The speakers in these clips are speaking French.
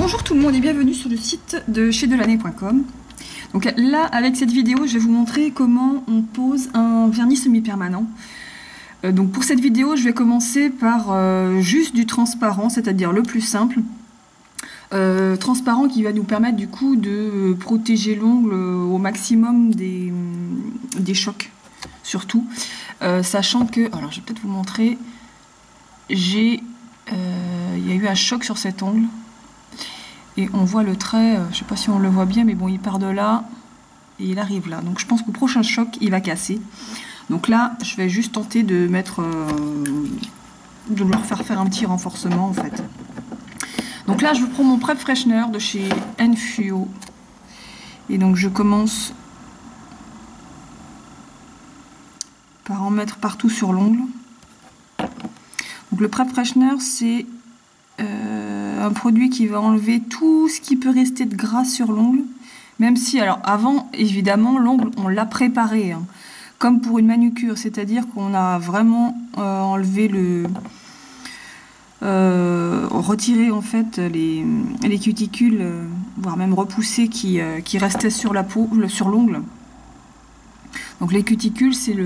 Bonjour tout le monde et bienvenue sur le site de chez Delaney.com. Donc là, avec cette vidéo, je vais vous montrer comment on pose un vernis semi-permanent. Donc pour cette vidéo, je vais commencer par juste du transparent, c'est-à-dire le plus simple. Transparent qui va nous permettre du coup de protéger l'ongle au maximum des chocs, surtout. Sachant que, alors je vais peut-être vous montrer, il y a eu un choc sur cet ongle. Et on voit le trait, je ne sais pas si on le voit bien, mais bon, il part de là et il arrive là. Donc je pense qu'au prochain choc, il va casser. Donc là, je vais juste tenter de mettre, de leur faire un petit renforcement en fait. Donc là, je prends mon Prep Freshener de chez Enfio. Et donc je commence par en mettre partout sur l'ongle. Donc le Prep Freshener, c'est un produit qui va enlever tout ce qui peut rester de gras sur l'ongle. Même si, alors avant, évidemment, l'ongle, on l'a préparé. Hein, comme pour une manucure, c'est-à-dire qu'on a vraiment enlevé retiré en fait les cuticules, voire même repoussé qui restaient sur la peau, sur l'ongle. Donc les cuticules, c'est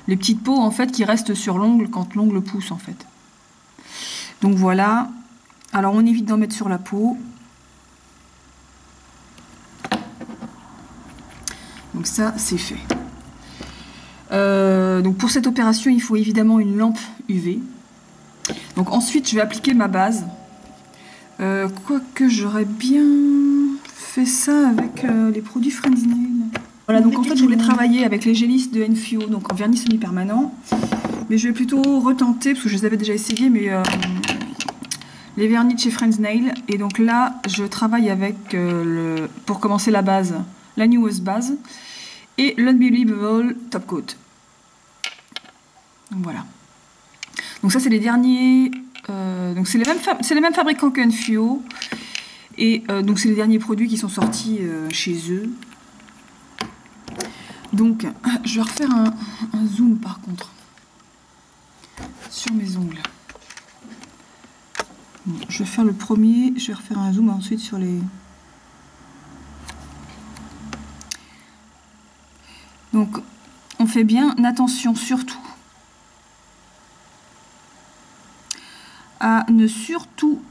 les petites peaux en fait qui restent sur l'ongle quand l'ongle pousse en fait. Donc voilà. Alors on évite d'en mettre sur la peau. Donc ça c'est fait. Donc pour cette opération il faut évidemment une lampe UV. Donc ensuite je vais appliquer ma base. Quoique j'aurais bien fait ça avec les produits Friends Nail. Voilà, donc en fait je voulais travailler avec les gélisses de Enfio, donc en vernis semi-permanent. Mais je vais plutôt retenter, parce que je les avais déjà essayés, mais les vernis de chez Friends Nail. Et donc là, je travaille avec, pour commencer la base, la Newest Base et l'Unbelievable Top Coat. Donc voilà. Donc ça, c'est les derniers... donc c'est les mêmes fabricants que Enfio. Et donc c'est les derniers produits qui sont sortis chez eux. Donc, je vais refaire un zoom par contre sur mes ongles. Bon, je vais faire le premier, je vais refaire un zoom ensuite sur les... Donc, on fait bien attention surtout à ne surtout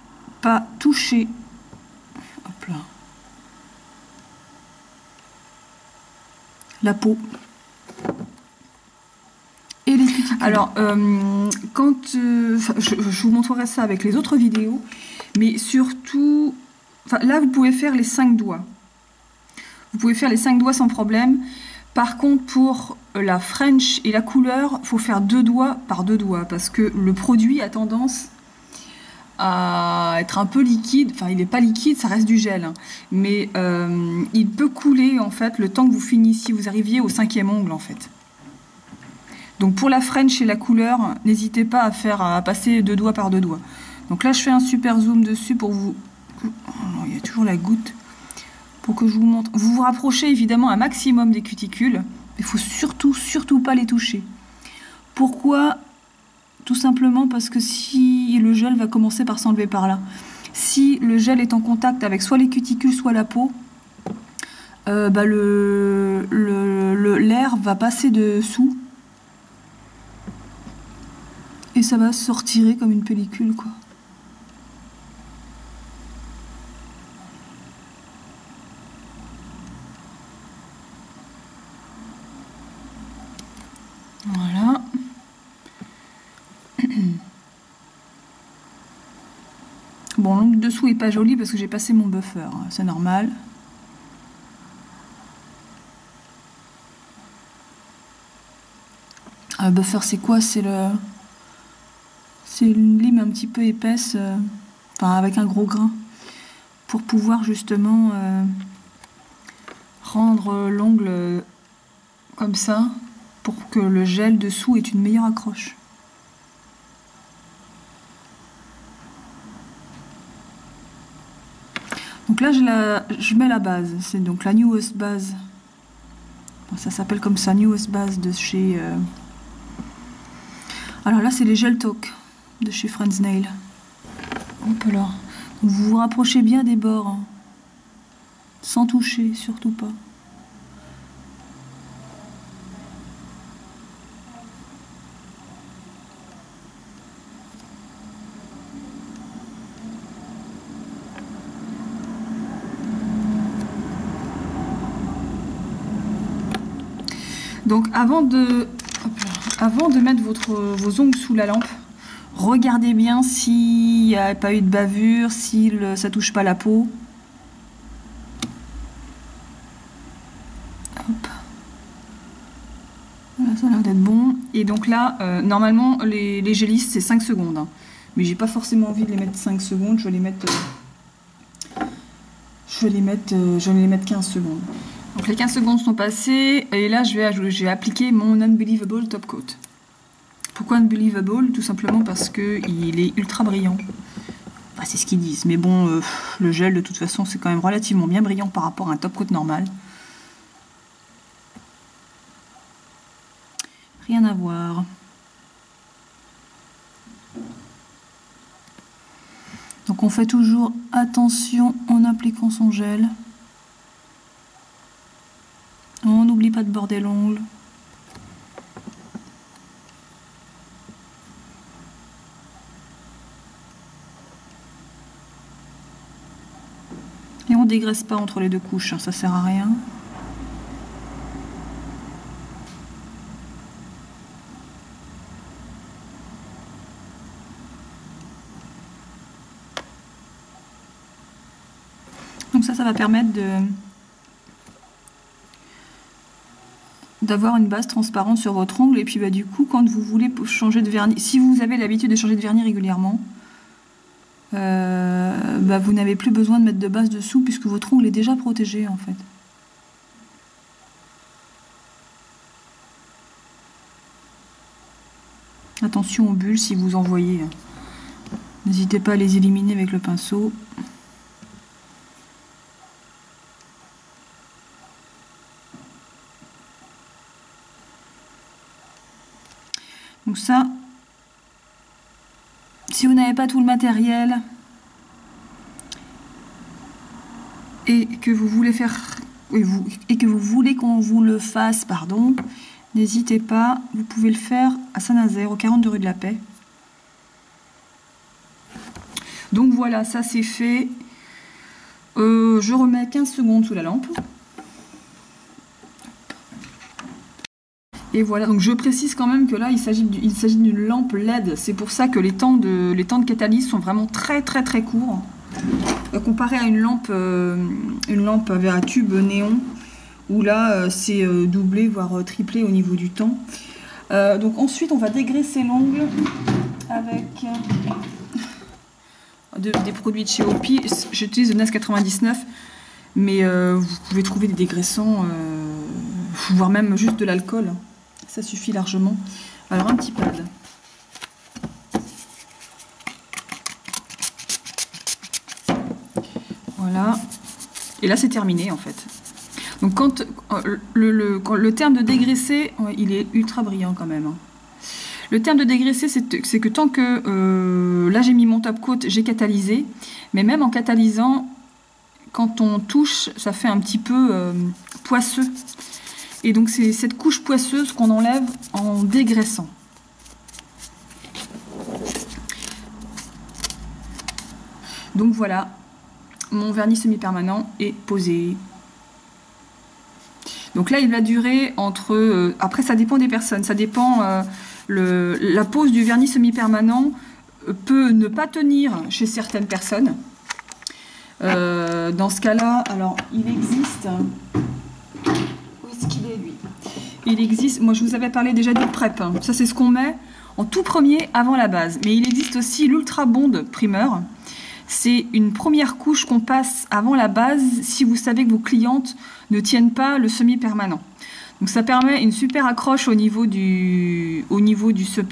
pas toucher. Hop là. La peau et les cuticules. Alors, je vous montrerai ça avec les autres vidéos, mais surtout, là vous pouvez faire les 5 doigts. Vous pouvez faire les 5 doigts sans problème. Par contre, pour la French et la couleur, il faut faire 2 doigts par 2 doigts parce que le produit a tendance à être un peu liquide, enfin il n'est pas liquide, ça reste du gel, hein. Mais il peut couler en fait le temps que vous finissiez, vous arriviez au 5e ongle en fait. Donc pour la French et la couleur, n'hésitez pas à passer 2 doigts par 2 doigts. Donc là je fais un super zoom dessus pour vous... Oh non, il y a toujours la goutte. Pour que je vous montre. Vous vous rapprochez évidemment un maximum des cuticules. Il faut surtout pas les toucher. Pourquoi ? Tout simplement parce que si le gel va commencer par s'enlever par là. Si le gel est en contact avec soit les cuticules, soit la peau, l'air va passer dessous et ça va se retirer comme une pellicule, quoi. Voilà. Bon, l'ongle dessous est pas joli parce que j'ai passé mon buffer, hein, c'est normal. Un buffer, c'est quoi? C'est une lime un petit peu épaisse, enfin avec un gros grain, pour pouvoir justement rendre l'ongle comme ça, pour que le gel dessous ait une meilleure accroche. Donc là, je mets la base. C'est donc la Newest Base. Bon, ça s'appelle comme ça, Newest Base de chez... Alors là, c'est les Gel Talk de chez Friends Nail. Hop là. Vous vous rapprochez bien des bords, hein, sans toucher, surtout pas. Donc avant de mettre vos ongles sous la lampe, regardez bien s'il n'y a pas eu de bavure, si ça touche pas la peau. Hop. Voilà, ça a l'air d'être bon. Et donc là, normalement, les gélisses, c'est 5 secondes. Hein. Mais j'ai pas forcément envie de les mettre 5 secondes, je vais les mettre 15 secondes. Donc les 15 secondes sont passées, et là je vais appliquer mon Unbelievable Top Coat. Pourquoi Unbelievable? Tout simplement parce qu'il est ultra brillant. Enfin, c'est ce qu'ils disent, mais bon, le gel de toute façon c'est quand même relativement bien brillant par rapport à un Top Coat normal. Rien à voir. Donc on fait toujours attention en appliquant son gel. On n'oublie pas de border l'ongle. Et on dégraisse pas entre les deux couches, hein, ça sert à rien. Donc ça va permettre d'avoir une base transparente sur votre ongle, et puis du coup quand vous voulez changer de vernis, si vous avez l'habitude de changer de vernis régulièrement, vous n'avez plus besoin de mettre de base dessous puisque votre ongle est déjà protégé en fait. Attention aux bulles si vous en voyez. N'hésitez pas à les éliminer avec le pinceau. Donc ça, si vous n'avez pas tout le matériel et que vous voulez qu'on vous le fasse, pardon, n'hésitez pas, vous pouvez le faire à Saint-Nazaire, au 42 rue de la Paix. Donc voilà, ça c'est fait. Je remets 15 secondes sous la lampe. Et voilà, donc je précise quand même que là il s'agit d'une lampe LED, c'est pour ça que les temps de catalyse sont vraiment très courts, comparé à une lampe avec un tube néon, où là c'est doublé voire triplé au niveau du temps. Donc ensuite on va dégraisser l'ongle avec des produits de chez Opi. J'utilise le NAS 99, mais vous pouvez trouver des dégraissants, voire même juste de l'alcool. Ça suffit largement. Alors un petit pad. Voilà. Et là c'est terminé en fait. Donc quand le terme de dégraisser, il est ultra brillant quand même. Le terme de dégraisser, c'est que tant que là j'ai mis mon top coat, j'ai catalysé, mais même en catalysant, quand on touche, ça fait un petit peu poisseux. Et donc c'est cette couche poisseuse qu'on enlève en dégraissant. Donc voilà, mon vernis semi-permanent est posé. Donc là il va durer entre... après ça dépend des personnes, ça dépend... la pose du vernis semi-permanent peut ne pas tenir chez certaines personnes. Dans ce cas-là, alors il existe... Il existe, moi je vous avais parlé déjà du prep, hein. Ça c'est ce qu'on met en tout premier avant la base. Mais il existe aussi l'Ultra Bond Primer. C'est une première couche qu'on passe avant la base si vous savez que vos clientes ne tiennent pas le semi-permanent. Donc ça permet une super accroche au niveau du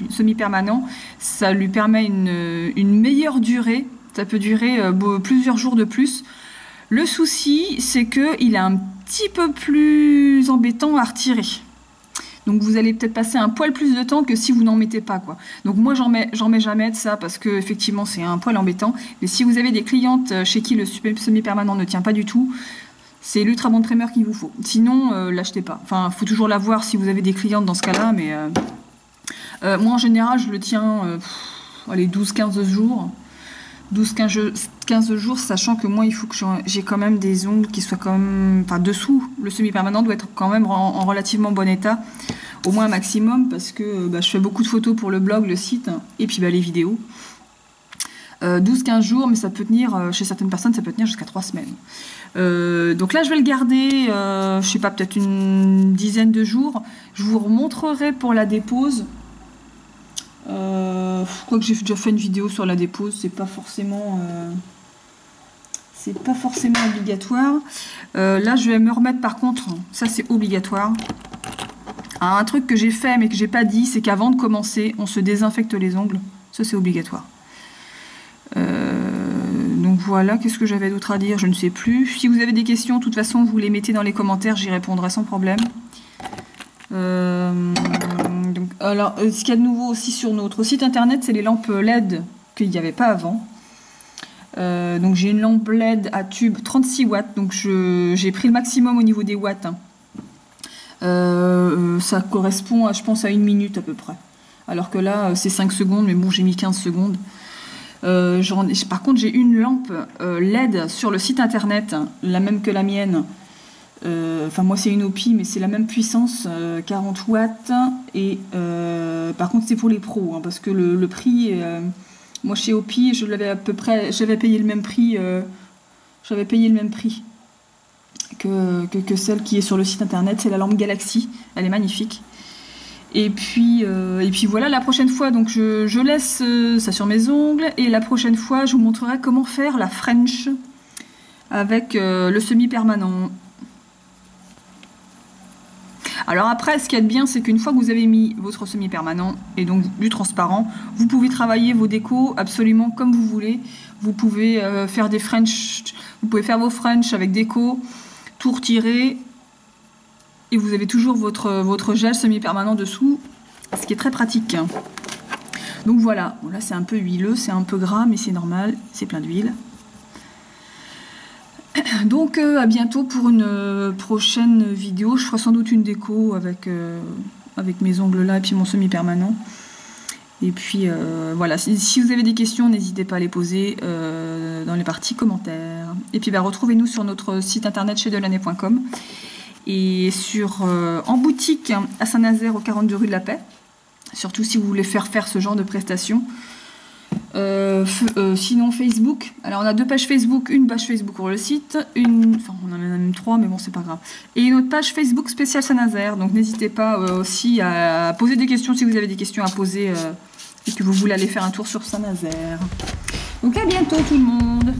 semi-permanent. Ça lui permet une meilleure durée. Ça peut durer plusieurs jours de plus. Le souci, c'est qu'il est un petit peu plus embêtant à retirer. Donc vous allez peut-être passer un poil plus de temps que si vous n'en mettez pas, quoi. Donc moi j'en mets jamais de ça parce que effectivement c'est un poil embêtant. Mais si vous avez des clientes chez qui le semi-permanent ne tient pas du tout, c'est l'Ultra Bond Primer qu'il vous faut. Sinon, l'achetez pas. Enfin, il faut toujours l'avoir si vous avez des clientes dans ce cas-là, mais moi en général je le tiens allez, 12-15 jours. 12-15 jours, sachant que moi, il faut que j'ai quand même des ongles qui soient quand même... Enfin, dessous, le semi-permanent doit être quand même en relativement bon état, au moins un maximum, parce que je fais beaucoup de photos pour le blog, le site, et puis les vidéos. 12-15 jours, mais ça peut tenir, chez certaines personnes, ça peut tenir jusqu'à 3 semaines. Donc là, je vais le garder, je sais pas, peut-être une dizaine de jours. Je vous remontrerai pour la dépose. Quoique j'ai déjà fait une vidéo sur la dépose, c'est pas forcément obligatoire. Là je vais me remettre par contre, ça c'est obligatoire. Un truc que j'ai fait mais que j'ai pas dit, c'est qu'avant de commencer on se désinfecte les ongles, ça c'est obligatoire. Donc voilà, qu'est-ce que j'avais d'autre à dire, je ne sais plus. Si vous avez des questions, de toute façon vous les mettez dans les commentaires, j'y répondrai sans problème. Donc, alors, ce qu'il y a de nouveau aussi sur notre site internet, c'est les lampes LED qu'il n'y avait pas avant. Donc j'ai une lampe LED à tube 36 watts, donc j'ai pris le maximum au niveau des watts. Hein. Ça correspond, je pense, à 1 minute à peu près. Alors que là, c'est 5 secondes, mais bon, j'ai mis 15 secondes. Par contre, j'ai une lampe LED sur le site internet, la même que la mienne. Enfin moi c'est une OPI mais c'est la même puissance, 40 watts et par contre c'est pour les pros hein, parce que le prix moi chez OPI je l'avais à peu près, j'avais payé le même prix que celle qui est sur le site internet. C'est la lampe Galaxy, elle est magnifique. Et puis voilà, la prochaine fois donc je laisse ça sur mes ongles et la prochaine fois je vous montrerai comment faire la French avec le semi-permanent. Alors après, ce qu'il y a de bien, c'est qu'une fois que vous avez mis votre semi-permanent et donc du transparent, vous pouvez travailler vos décos absolument comme vous voulez. Vous pouvez faire des French, vous pouvez faire vos French avec déco, tout retirer, et vous avez toujours votre gel semi-permanent dessous, ce qui est très pratique. Donc voilà, bon, là c'est un peu huileux, c'est un peu gras, mais c'est normal, c'est plein d'huile. Donc à bientôt pour une prochaine vidéo. Je ferai sans doute une déco avec mes ongles là et puis mon semi-permanent. Et puis voilà, si vous avez des questions, n'hésitez pas à les poser dans les parties commentaires. Et puis retrouvez-nous sur notre site internet chez-delannay.com et en boutique à Saint-Nazaire au 42 rue de la Paix. Surtout si vous voulez faire ce genre de prestations. Sinon Facebook, alors on a 2 pages Facebook, une page Facebook pour le site, enfin on en a même 3 mais bon c'est pas grave, et une autre page Facebook spéciale Saint-Nazaire, donc n'hésitez pas aussi à poser des questions si vous avez des questions à poser et que vous voulez aller faire un tour sur Saint-Nazaire. Donc à bientôt tout le monde.